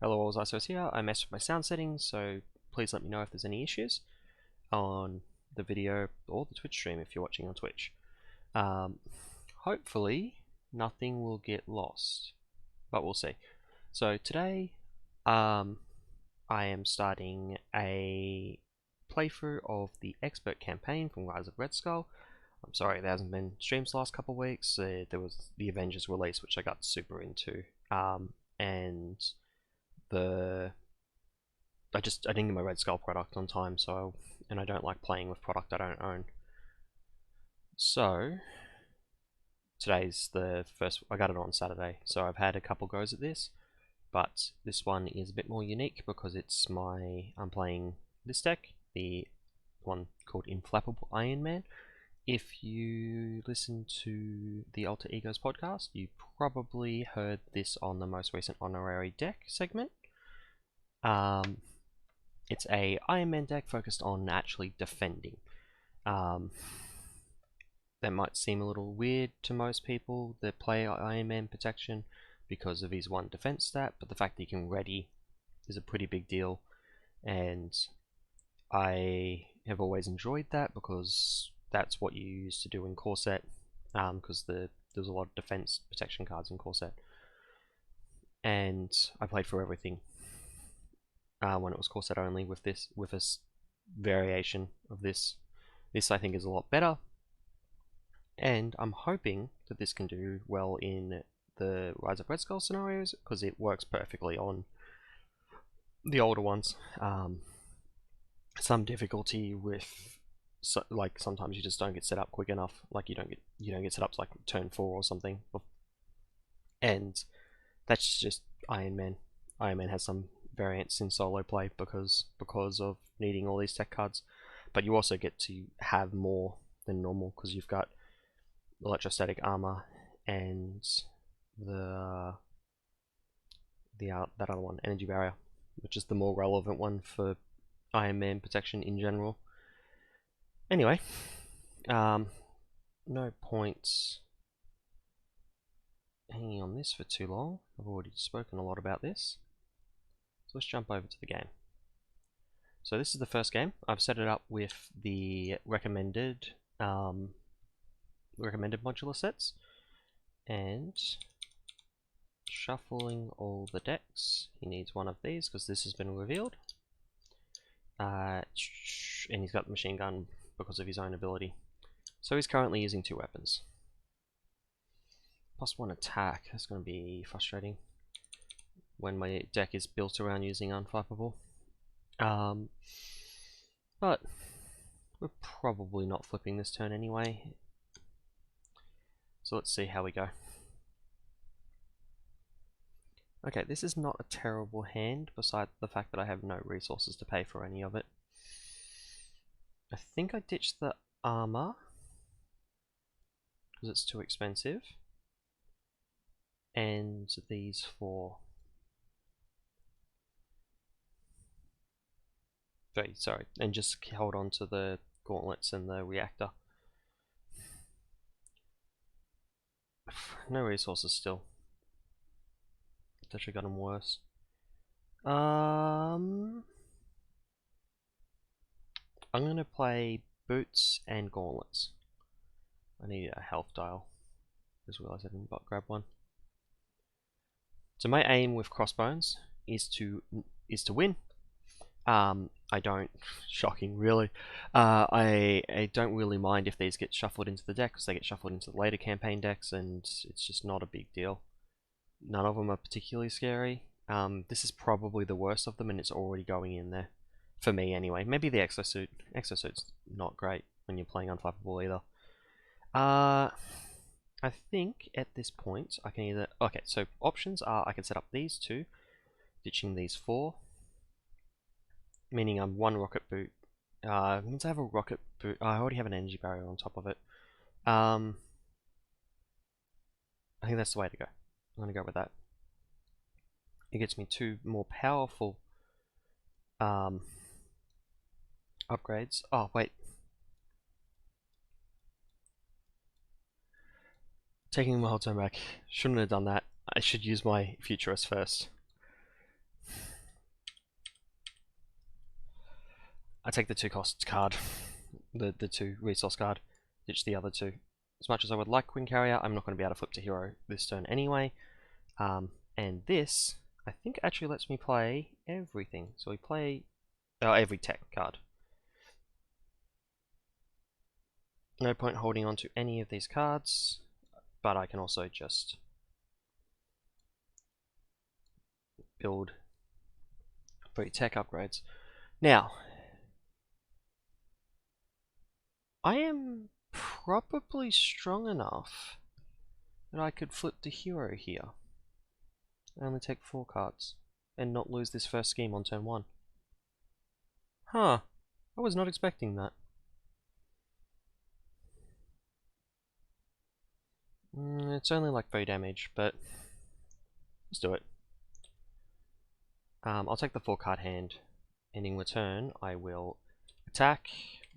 Hello, all Isos here. I messed with my sound settings, so please let me know if there's any issues on the video or the Twitch stream if you're watching on Twitch. Hopefully nothing will get lost, but we'll see. So today I am starting a playthrough of the Expert campaign from Rise of Red Skull. I'm sorry there hasn't been streams the last couple of weeks. There was the Avengers release, which I got super into, and I didn't get my Red Skull product on time, and I don't like playing with product I don't own. So today's the first. I got it on Saturday, so I've had a couple goes at this, but this one is a bit more unique because I'm playing this deck, the one called Inflappable Iron Man. If you listen to the Alter Egos podcast, you probably heard this on the most recent honorary deck segment. It's a Iron Man deck focused on actually defending. That might seem a little weird to most people that play Iron Man protection because of his one defense stat, but the fact that he can ready is a pretty big deal, and I have always enjoyed that because that's what you used to do in core set, because there's a lot of defense protection cards in core set, and I played for everything when it was core set only. With a variation of this I think is a lot better, and I'm hoping that this can do well in the Rise of Red Skull scenarios because it works perfectly on the older ones. Some difficulty with like sometimes you just don't get set up quick enough, like you don't get set up to like turn 4 or something, and that's just Iron Man. Iron Man has some variants in solo play because of needing all these tech cards, but you also get to have more than normal because you've got electrostatic armor and that other one, energy barrier, which is the more relevant one for Iron Man protection in general. Anyway, no points hanging on this for too long. I've already spoken a lot about this. So let's jump over to the game. So this is the first game. I've set it up with the recommended modular sets, and shuffling all the decks. He needs one of these because this has been revealed. And he's got the machine gun because of his own ability. So he's currently using 2 weapons. Plus 1 attack. That's going to be frustrating when my deck is built around using Unflappable. But we're probably not flipping this turn anyway. So let's see how we go. Okay, this is not a terrible hand, besides the fact that I have no resources to pay for any of it. I think I ditched the armor because it's too expensive, and these 4. Sorry, and just hold on to the gauntlets and the reactor. No resources still. That should have got them worse. I'm gonna play boots and gauntlets. I need a health dial. Just realized I didn't grab one. So my aim with crossbones is to win. I don't, shocking really, I don't really mind if these get shuffled into the deck because they get shuffled into the later campaign decks, and it's just not a big deal. None of them are particularly scary. This is probably the worst of them, and it's already going in there. For me, anyway. Maybe the exosuit. Exosuit's not great when you're playing Unflappable either. I think at this point, I can either... Okay, so options are I can set up these 2, ditching these 4, meaning I'm 1 rocket boot. Means I have a rocket boot. I already have an energy barrier on top of it. I think that's the way to go. I'm going to go with that. It gets me 2 more powerful upgrades. Oh, wait. Taking my whole turn back. Shouldn't have done that. I should use my Futurist first. I take the 2 cost card, the 2 resource card, ditch the other 2. As much as I would like Queen Carrier, I'm not going to be able to flip to hero this turn anyway. And this, I think, actually lets me play everything. So we play every tech card. No point holding on to any of these cards, but I can also just build 3 tech upgrades. Now, I am probably strong enough that I could flip to hero here. I only take 4 cards and not lose this first scheme on turn 1. Huh, I was not expecting that. It's only like 3 damage, but let's do it. I'll take the 4 card hand, and in return I will attack,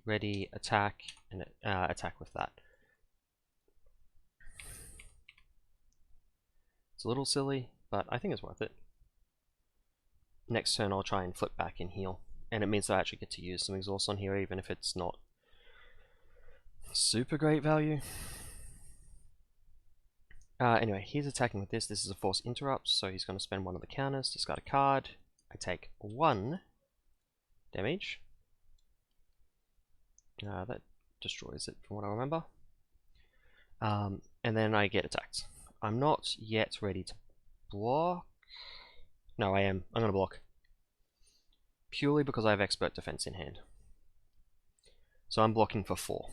ready, attack, and attack with that. It's a little silly, but I think it's worth it. Next turn I'll try and flip back and heal, and it means that I actually get to use some exhaust on here even if it's not super great value. Anyway, he's attacking with this. This is a force interrupt, so he's going to spend one of the counters, discard a card. I take 1 damage. That destroys it from what I remember. And then I get attacked. I'm not yet ready to block. No, I am. I'm going to block. Purely because I have expert defense in hand. So I'm blocking for 4.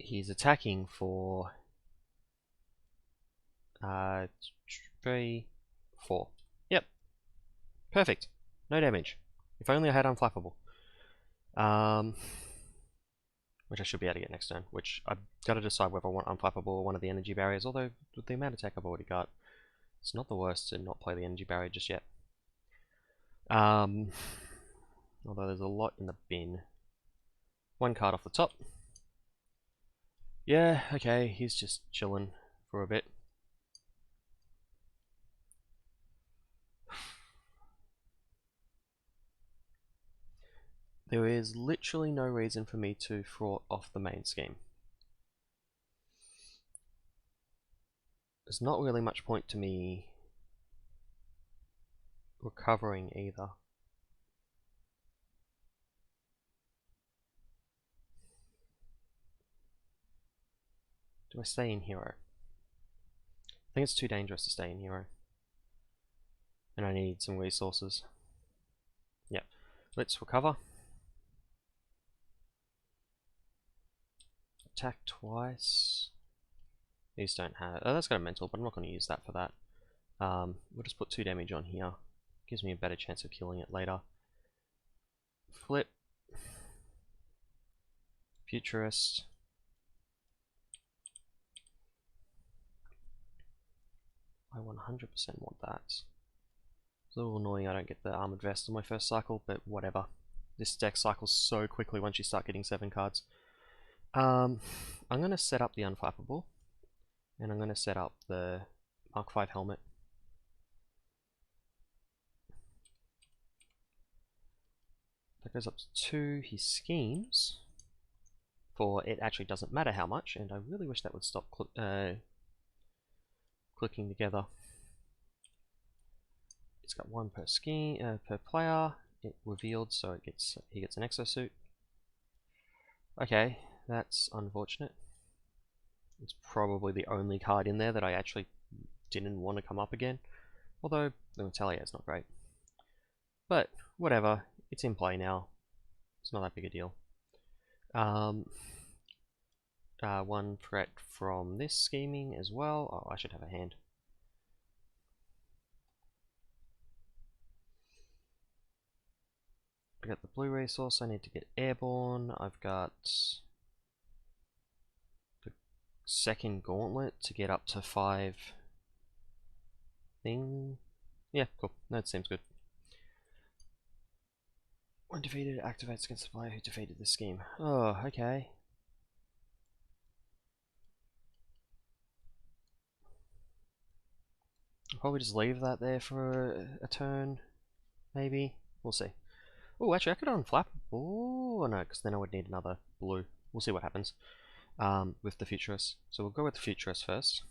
He's attacking for 3, 4. Yep. Perfect. No damage. If only I had Unflappable. Which I should be able to get next turn. Which I've got to decide whether I want Unflappable or one of the energy barriers. Although, with the amount of attack I've already got, it's not the worst to not play the energy barrier just yet. Although there's a lot in the bin. 1 card off the top. Yeah, okay, he's just chilling for a bit. There is literally no reason for me to thwart off the main scheme. There's not really much point to me recovering either. Do I stay in hero? I think it's too dangerous to stay in hero. And I need some resources. Yep. Let's recover. Attack twice. These don't have... Oh, that's got a mental, but I'm not going to use that for that. We'll just put 2 damage on here. Gives me a better chance of killing it later. Flip. Futurist. I 100% want that. It's a little annoying I don't get the Armored Vest on my first cycle, but whatever. This deck cycles so quickly once you start getting 7 cards. I'm going to set up the Unflappable, and I'm going to set up the Mark V helmet. That goes up to 2. He schemes, for it actually doesn't matter how much, and I really wish that would stop clicking together. It's got 1 per scheme per player. It revealed, so he gets an exosuit. Okay, that's unfortunate. It's probably the only card in there that I actually didn't want to come up again. Although the Retaliate is not great. But whatever, it's in play now. It's not that big a deal. 1 threat from this scheming as well. Oh, I should have a hand. I got the blue resource. I need to get airborne. I've got the second gauntlet to get up to 5 thing. Yeah, cool. That seems good. When defeated, activates against the player who defeated the scheme. Oh, okay. I'll probably just leave that there for a turn. maybe? We'll see. Oh, actually, I could unflap. Oh, no, because then I would need another blue. We'll see what happens with the Futurist. So we'll go with the Futurist first.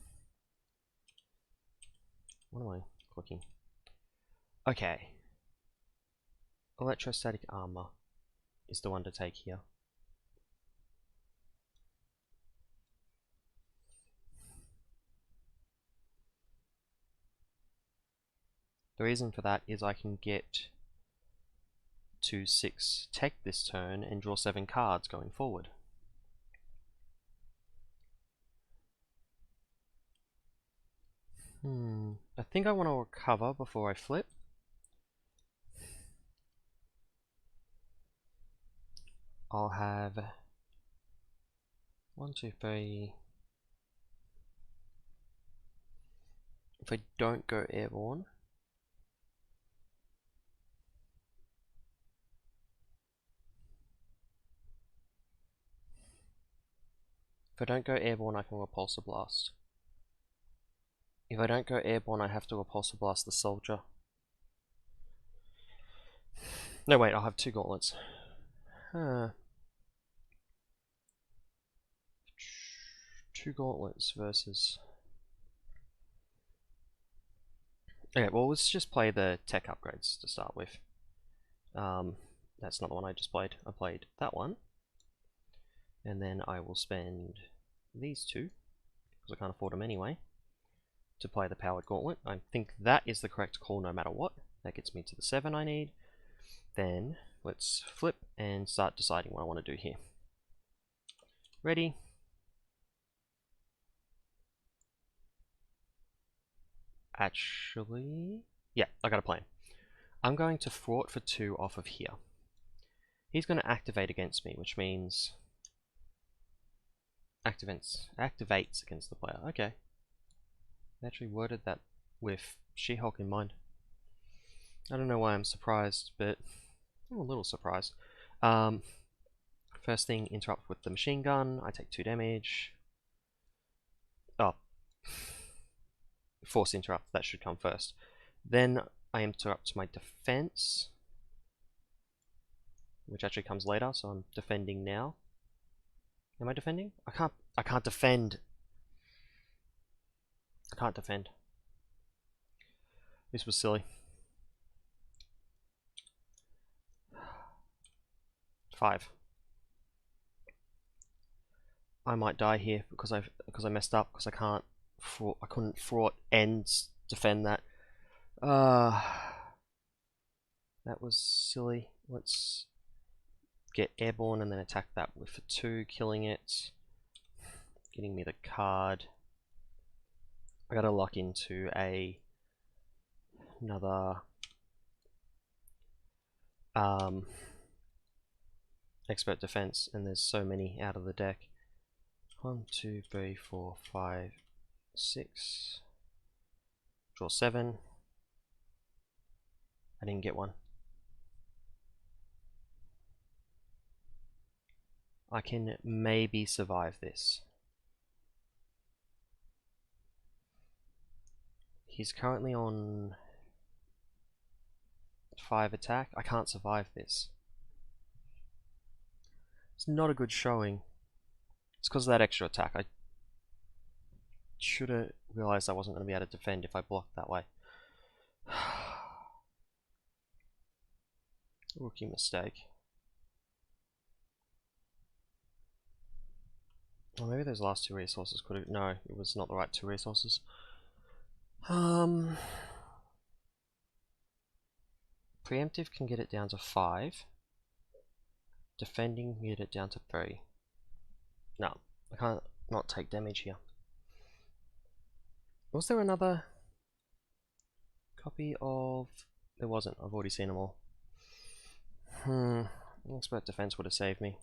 What am I clicking? Okay. Electrostatic armor is the one to take here. The reason for that is I can get to 6 tech this turn and draw 7 cards going forward. I think I want to recover before I flip. I'll have 1, 2, 3. If I don't go airborne, I can Repulsor Blast. If I don't go airborne, I have to Repulsor Blast the soldier. No, wait, I'll have 2 gauntlets. 2 gauntlets versus... Okay, well, let's just play the tech upgrades to start with. That's not the one I just played. I played that one. And then I will spend these 2, because I can't afford them anyway, to play the powered gauntlet. I think that is the correct call no matter what. That gets me to the 7 I need. Then let's flip and start deciding what I want to do here. Ready? Actually, yeah, I got a plan. I'm going to thwart for 2 off of here. He's going to activate against me, which means activates against the player. Okay. I actually worded that with She-Hulk in mind. I don't know why I'm surprised, but I'm a little surprised. First thing, interrupt with the machine gun. I take 2 damage. Oh. Force interrupt, that should come first. Then I interrupt my defense, which actually comes later, so I'm defending now. Am I defending? I can't defend. I can't defend. This was silly. 5. I might die here because I messed up, because I couldn't thwart and defend that. That was silly. Let's get airborne and then attack that with a 2, killing it, getting me the card. I gotta lock into another expert defense, and there's so many out of the deck. 1, 2, 3, 4, 5, 6. Draw 7. I didn't get one. I can maybe survive this. He's currently on 5 attack. I can't survive this. It's not a good showing. It's because of that extra attack. I should have realized I wasn't going to be able to defend if I blocked that way. Rookie mistake. Well, maybe those last 2 resources could have... No, it was not the right 2 resources. Preemptive can get it down to 5. Defending can get it down to 3. No, I can't not take damage here. Was there another copy of... There wasn't, I've already seen them all. Expert defense would have saved me.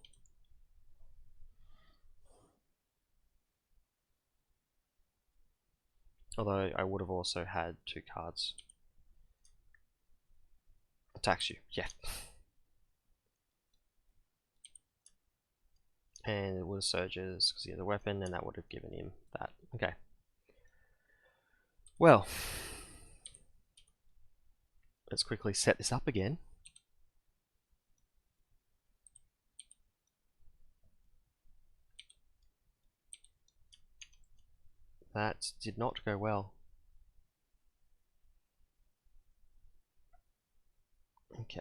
Although I would have also had 2 cards. Attacks you, yeah. And it would have surges because he has a weapon, and that would have given him that. Okay. Well, Let's quickly set this up again. That did not go well. Okay.